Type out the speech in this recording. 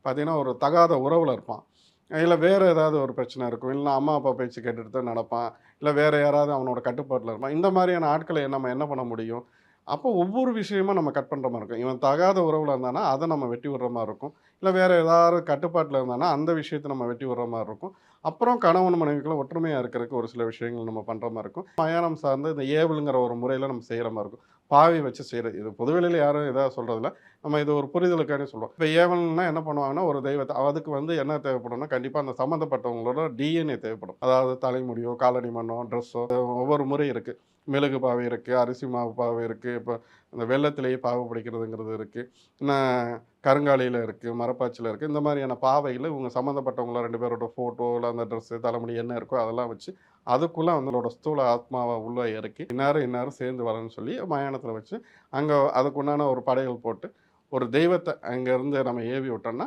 பார்த்தீங்கன்னா, ஒரு தகாத உறவுல இருப்பான். இல்ல வேற ஏதாவது ஒரு பிரச்சனை இருக்கும். இல்ல அம்மா, அப்பா பேச்சு கேட்டுட்டு தான் நடப்பான். இல்ல வேற யாராவது அவனோட கட்டுப்பாட்டுல இருப்பான். இந்த மாரியான ஆட்கள நம்ம என்ன பண்ண முடியும்? அப்போ ஒவ்வொரு விஷயமும் நம்ம கட் பண்ற மாரி இருக்கும். இவன் தகாத உறவுல இருந்தான்னா, அத நம்ம வெட்டி விடுற மாரி இருக்கும். இல்ல வேற ஏதாவது கட்டுப்பாட்டுல இருந்தான்னா, அந்த விஷயத்த நம்ம வெட்டி விடுற மாரி இருக்கும். அப்புறம் கணவன் மனைவிக்குள்ள ஒற்றுமையா இருக்கறதுக்கு ஒரு சில விஷயங்கள் நம்ம பண்ற மாரி இருக்கும். மயானம் சார்ந்து இந்த ஏவல்ங்கிற ஒரு முறையில நம்ம செய்ற மாரி இருக்கும். பாவி வச்சு செய்றது. இது பொதுவெளியில யாரும் எதா சொல்றதில்ல. நம்ம இது ஒரு புரிதலுக்காண்டி சொல்றோம். இப்ப ஏவல்னா என்ன பண்ணுவாங்கன்னா, ஒரு தெய்வத்த அதுக்கு என்ன தேவைப்படும்னா, கண்டிப்பா அந்த சம்மந்தப்பட்டவங்களோட DNA தேவைப்படும். அதாவது தலைமுடியோ, காலணி மண்ணோ, ட்ரெஸ்ஸோ ஒவ்வொரு முறை இருக்கு. மெழுகு பாவை இருக்கு, அரிசி மாவு பாவை இருக்கு. இப்ப இந்த வெல்லத்திலேயே பாவு பிடிக்கிறதுங்கிறது இருக்கு. இன்னும் கருங்காலியில இருக்கு, மரப்பாச்சில இருக்கு. இந்த மாரியான பாவைகள இவங்க சம்மந்தப்பட்டவங்கள 2 பேரோட ஃபோட்டோ, இல்ல அந்த ட்ரெஸ்ஸு, தலைமுடி என்ன இருக்கோ அதெல்லாம் வச்சு, அதுக்குள்ள அவங்களோட ஸ்தூல ஆத்மாவ உள்ள இறக்கி, இன்னாரும், இன்னாரும் சேர்ந்து வரேன்னு சொல்லி மயானத்தில வச்சு, அங்க அதுக்கு உண்டான ஒரு படையல் போட்டு, ஒரு தெய்வத்த அங்கருந்து நம்ம ஏவி விட்டோம்னா,